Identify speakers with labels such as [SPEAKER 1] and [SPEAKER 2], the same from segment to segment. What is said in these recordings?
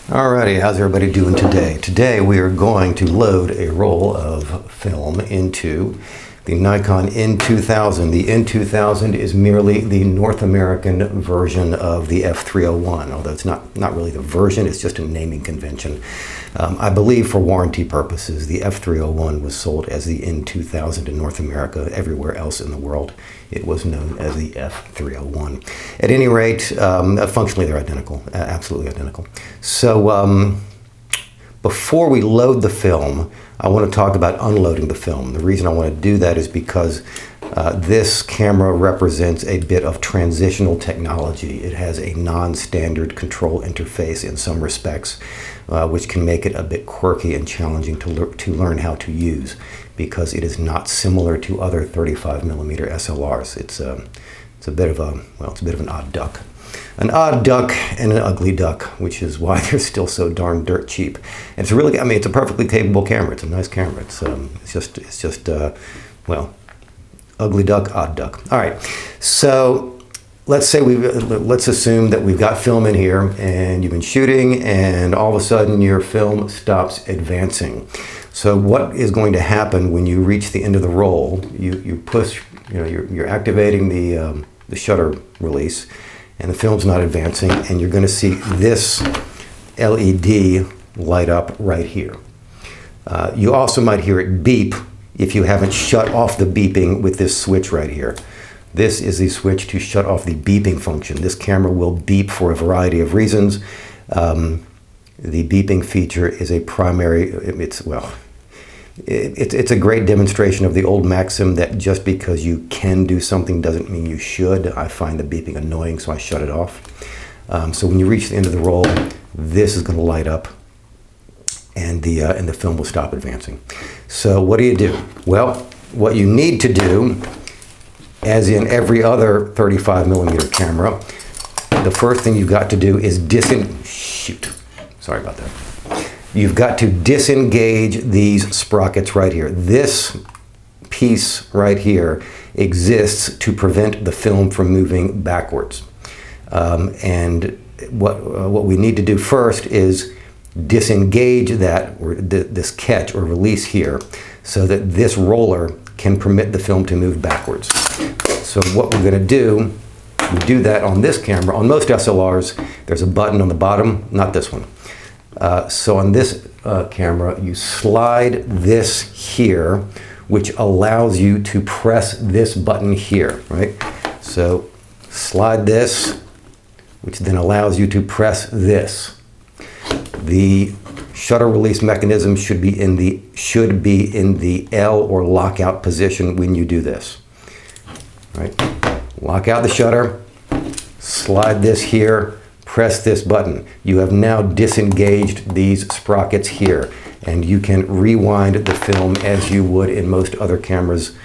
[SPEAKER 1] Alrighty, how's everybody doing today? Today we are going to load a roll of film into the Nikon N2000. The N2000 is merely the North American version of the F-301, although it's not really the version, it's just a naming convention. I believe for warranty purposes, the F-301 was sold as the N2000 in North America. Everywhere else in the world, it was known as the F-301. At any rate, functionally they're identical, absolutely identical. So before we load the film, I want to talk about unloading the film. The reason I want to do that is because this camera represents a bit of transitional technology. It has a non-standard control interface in some respects, which can make it a bit quirky and challenging to learn how to use, because it is not similar to other 35mm SLRs. It's a bit of an odd duck. An odd duck and an ugly duck, which is why they're still so darn dirt cheap. And it's really, it's a perfectly capable camera. It's a nice camera. It's just ugly duck, odd duck. All right, so let's assume that we've got film in here and you've been shooting and all of a sudden your film stops advancing. So what is going to happen when you reach the end of the roll? You push, you're activating the shutter release, and the film's not advancing, and you're going to see this LED light up right here. You also might hear it beep if you haven't shut off the beeping with this switch right here. This is the switch to shut off the beeping function. This camera will beep for a variety of reasons. The beeping feature is a primary, it's a great demonstration of the old maxim that just because you can do something doesn't mean you should. I find the beeping annoying, so I shut it off. So when you reach the end of the roll, this is going to light up, and the film will stop advancing. So what do? Well, what you need to do, as in every other 35mm camera, the first thing you've got to do is Sorry about that. You've got to disengage these sprockets right here. This piece right here exists to prevent the film from moving backwards. And what we need to do first is disengage that, or this catch or release here, so that this roller can permit the film to move backwards. So what we're going to do, we do that on this camera. On most SLRs, there's a button on the bottom, not this one. So on this camera, you slide this here, which allows you to press this button here, right? So slide this, which then allows you to press this. The shutter release mechanism should be in the L or lockout position when you do this, right? Lock out the shutter, slide this here, press this button. You have now disengaged these sprockets here, and you can rewind the film as you would in most other cameras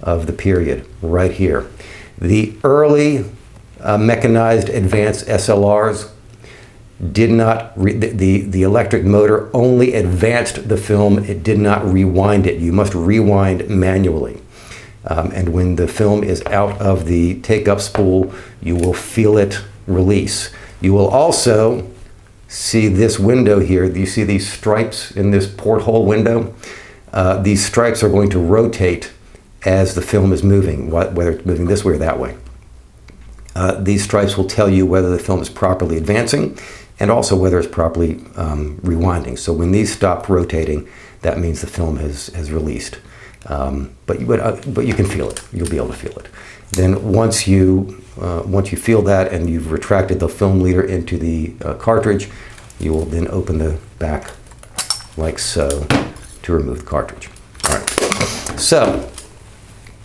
[SPEAKER 1] of the period, right here. The early mechanized advanced SLRs did not, the electric motor only advanced the film, it did not rewind it. You must rewind manually. And when the film is out of the take-up spool, you will feel it release. You will also see this window here. You see these stripes in this porthole window? These stripes are going to rotate as the film is moving, whether it's moving this way or that way. These stripes will tell you whether the film is properly advancing and also whether it's properly rewinding. So when these stop rotating, that means the film has released. But you can feel it. You'll be able to feel it. Then once you feel that and you've retracted the film leader into the cartridge, you will then open the back like so to remove the cartridge. All right. So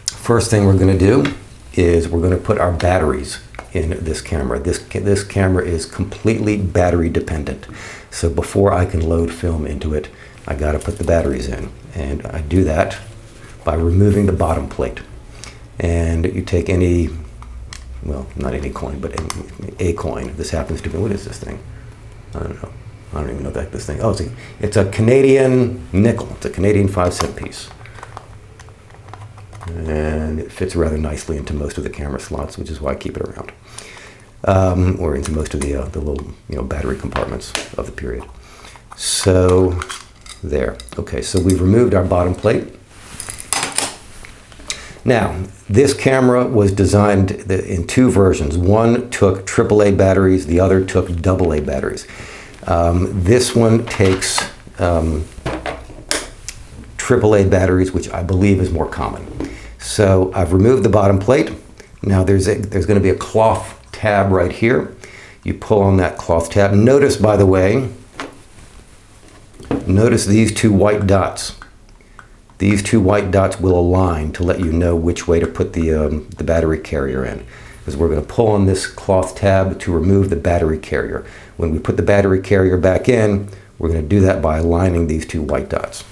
[SPEAKER 1] first thing we're going to do is we're going to put our batteries in this camera. This camera is completely battery dependent. So before I can load film into it, I got to put the batteries in, and I do that by removing the bottom plate. And you take any, well, not any coin, but a coin. This happens to be, what is this thing? I don't know. I don't even know that this thing. Oh, it's a Canadian nickel. It's a Canadian 5-cent piece. And it fits rather nicely into most of the camera slots, which is why I keep it around. or into most of the little battery compartments of the period. So there. Okay, so we've removed our bottom plate. Now, this camera was designed in two versions. One took AAA batteries, the other took AA batteries. This one takes AAA batteries, which I believe is more common. So I've removed the bottom plate. Now there's going to be a cloth tab right here. You pull on that cloth tab. Notice, by the way, notice these two white dots. These two white dots will align to let you know which way to put the battery carrier in. Because we're going to pull on this cloth tab to remove the battery carrier. When we put the battery carrier back in, we're going to do that by aligning these two white dots.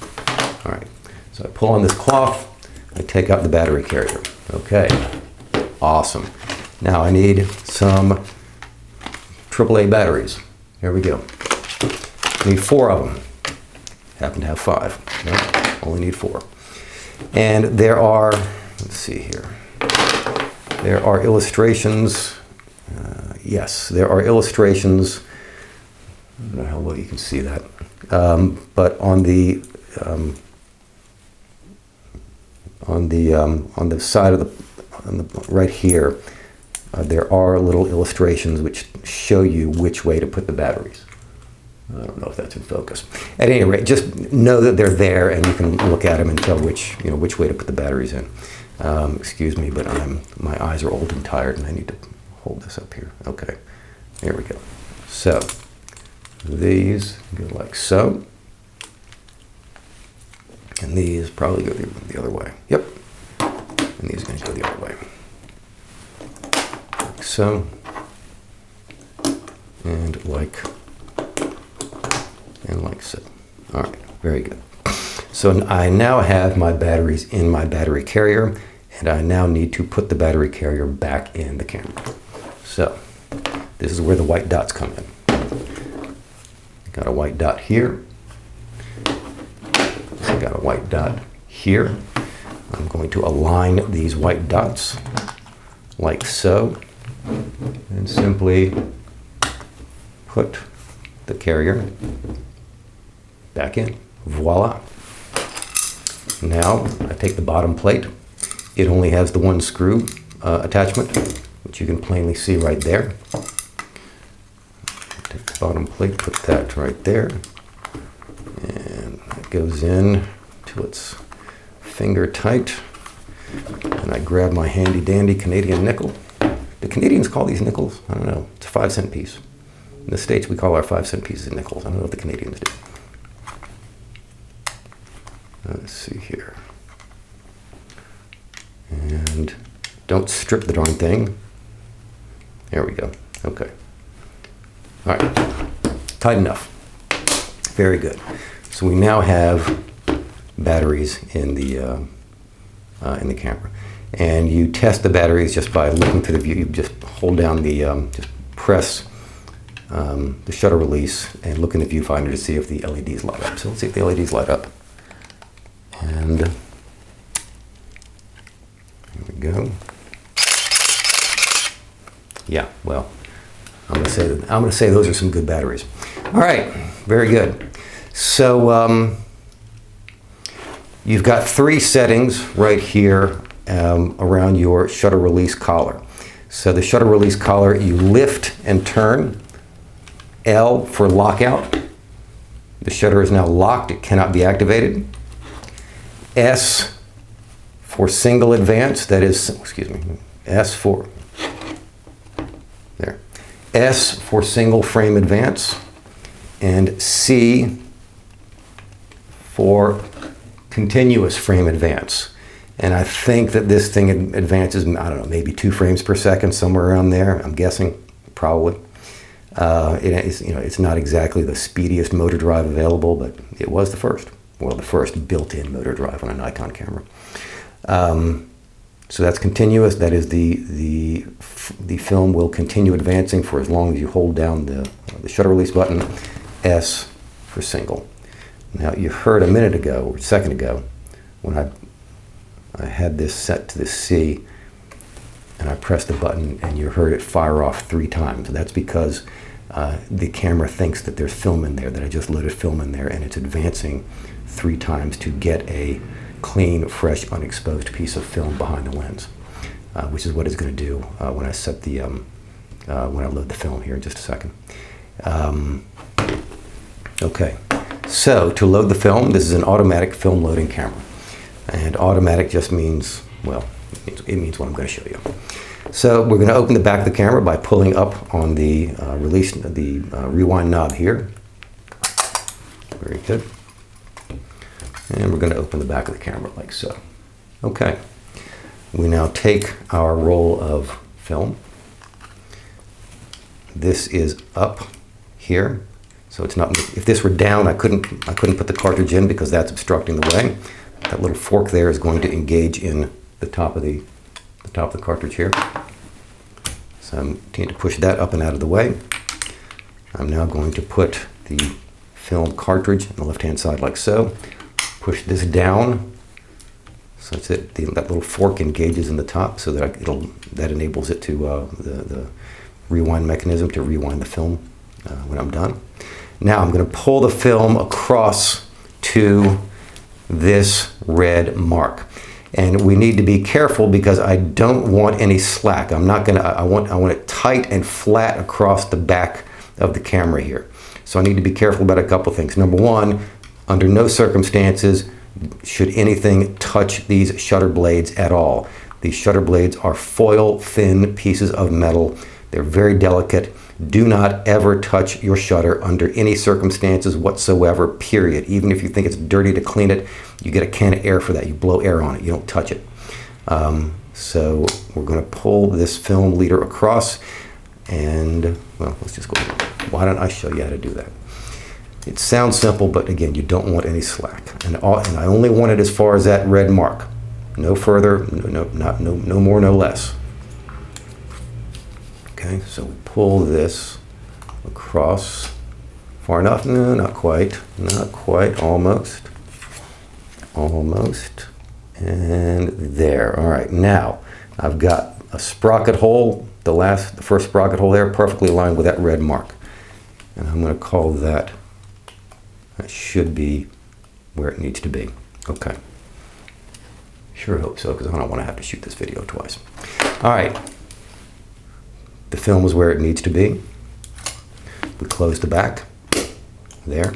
[SPEAKER 1] All right, so I pull on this cloth, I take out the battery carrier. Okay, awesome. Now I need some AAA batteries. Here we go. I need 4 of them. Happen to have 5. No, only need 4. And there are, let's see here. There are illustrations. Yes, there are illustrations. I don't know how well you can see that. But on the side of the right here, there are little illustrations which show you which way to put the batteries. I don't know if that's in focus. At any rate, just know that they're there, and you can look at them and tell which way to put the batteries in. Excuse me, but my eyes are old and tired, and I need to hold this up here. Okay, there we go. So these go like so, and these probably go the other way. Yep, and these are going to go the other way. Like so, and like so. All right, very good. So I now have my batteries in my battery carrier, and I now need to put the battery carrier back in the camera. So this is where the white dots come in. Got a white dot here. I got a white dot here. I'm going to align these white dots like so, and simply put the carrier back in. Voila. Now I take the bottom plate. It only has the one screw attachment, which you can plainly see right there. Take the bottom plate, put that right there, and it goes in till it's finger tight. And I grab my handy dandy Canadian nickel. Do Canadians call these nickels? I don't know. It's a 5-cent piece. In the States, we call our 5-cent pieces nickels. I don't know what the Canadians do. Let's see here. And don't strip the darn thing. There we go. Okay. All right. Tight enough. Very good. So we now have batteries in the camera, and you test the batteries just by looking through the view. You just hold down the, just press the shutter release and look in the viewfinder to see if the LEDs light up. So let's see if the LEDs light up. And here we go. Yeah, well, I'm gonna say those are some good batteries. All right, very good. So you've got 3 settings right here around your shutter release collar. So the shutter release collar, you lift and turn. L for lockout. The shutter is now locked, it cannot be activated. S for single advance, that is, excuse me, S for single frame advance, and C for continuous frame advance. And I think that this thing advances, I don't know, maybe 2 frames per second, somewhere around there, I'm guessing, probably. It's not exactly the speediest motor drive available, but it was the first. Well, the first built-in motor drive on a Nikon camera. So that's continuous. That is the film will continue advancing for as long as you hold down the shutter release button. S for single. Now you heard a minute ago, or a second ago, when I had this set to the C, and I press the button and you heard it fire off 3 times. That's because the camera thinks that there's film in there, that I just loaded film in there, and it's advancing 3 times to get a clean, fresh, unexposed piece of film behind the lens, which is what it's going to do when I set the when I load the film here in just a second. Okay, so to load the film, this is an automatic film loading camera, and automatic just means, well, it means what I'm going to show you. So we're going to open the back of the camera by pulling up on the rewind knob here. Very good. And we're going to open the back of the camera like so. Okay. We now take our roll of film. This is up here, so it's not. If this were down, I couldn't put the cartridge in because that's obstructing the way. That little fork there is going to engage in the top of the cartridge here. So I'm going to push that up and out of the way. I'm now going to put the film cartridge on the left-hand side like so. Push this down such that that little fork engages in the top, so that that enables it to the rewind mechanism to rewind the film when I'm done. Now I'm going to pull the film across to this red mark, and we need to be careful because I don't want any slack. I'm not going to. I want it tight and flat across the back of the camera here. So I need to be careful about a couple things. Number one, under no circumstances should anything touch these shutter blades at all. These shutter blades are foil thin pieces of metal. They're very delicate. Do not ever touch your shutter under any circumstances whatsoever, period. Even if you think it's dirty to clean it, you get a can of air for that. You blow air on it. You don't touch it. So we're going to pull this film leader across, and, well, let's just go. Why don't I show you how to do that? It sounds simple, but again, you don't want any slack. And I only want it as far as that red mark. No further, no more, no less. Okay, so we pull this across far enough. No, not quite. Not quite. Almost. Almost. And there. All right. Now I've got a sprocket hole. The first sprocket hole there, perfectly aligned with that red mark. And I'm going to call that. That should be where it needs to be. Okay. Sure hope so, because I don't want to have to shoot this video twice. All right. The film is where it needs to be. We close the back there,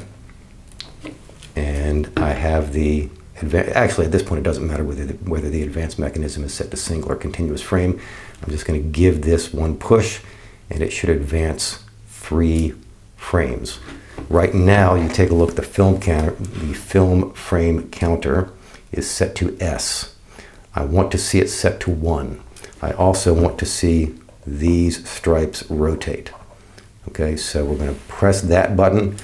[SPEAKER 1] and I have the actually at this point it doesn't matter whether the advanced mechanism is set to single or continuous frame. I'm just going to give this one push, and it should advance 3 frames. Right now, you take a look at the film counter. The film frame counter is set to S. I want to see it set to 1. I also want to see these stripes rotate. Okay, so we're going to press that button.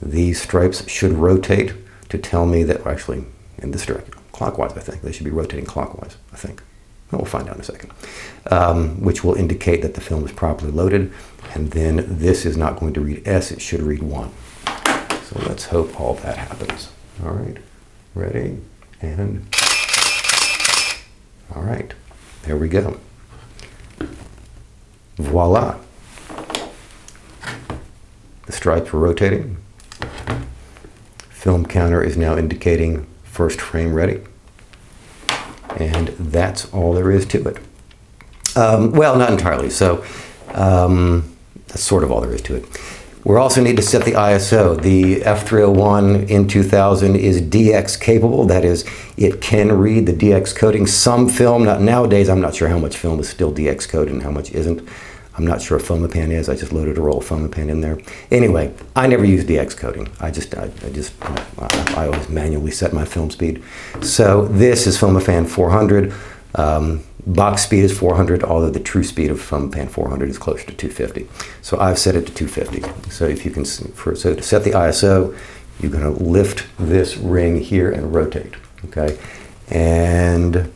[SPEAKER 1] These stripes should rotate to tell me that, actually, in this direction, clockwise, I think. They should be rotating clockwise, I think. Well, we'll find out in a second. Which will indicate that the film is properly loaded. And then this is not going to read S, it should read 1. So let's hope all that happens. All right, ready, and all right, there we go. Voila. The stripes are rotating. Film counter is now indicating first frame ready. And that's all there is to it. Well, not entirely. So that's sort of all there is to it. We also need to set the ISO. The F-301 N2000 is DX capable. That is, it can read the DX coding. Some film, not nowadays, I'm not sure how much film is still DX coded and how much isn't. I'm not sure if Fomapan is. I just loaded a roll of Fomapan in there. Anyway, I never use DX coding. I always manually set my film speed. So this is Fomapan 400. Box speed is 400, although the true speed of Fomapan 400 is closer to 250. So I've set it to 250. So if you can, so to set the ISO, you're going to lift this ring here and rotate. Okay, and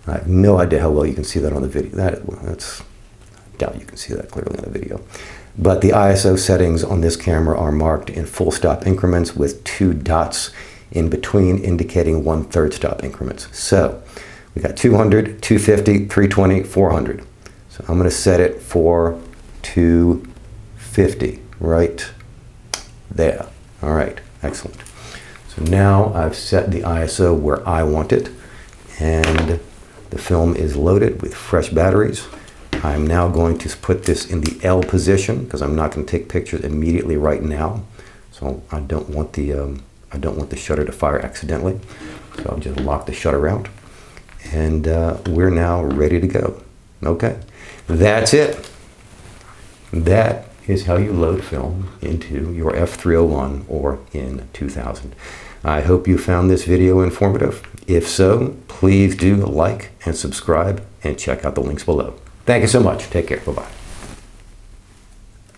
[SPEAKER 1] I have no idea how well you can see that on the video. That's I doubt you can see that clearly on the video. But the ISO settings on this camera are marked in full stop increments with 2 dots in between indicating 1/3 stop increments. So we got 200, 250, 320, 400. So I'm going to set it for 250 right there. All right, excellent. So now I've set the ISO where I want it, and the film is loaded with fresh batteries. I'm now going to put this in the L position because I'm not going to take pictures immediately right now. So I don't want the shutter to fire accidentally. So I'll just lock the shutter out, and we're now ready to go. Okay, that's it. That is how you load film into your F-301 or N2000. I hope you found this video informative. If so, please do like and subscribe and check out the links below. Thank you so much. Take care. Bye-bye.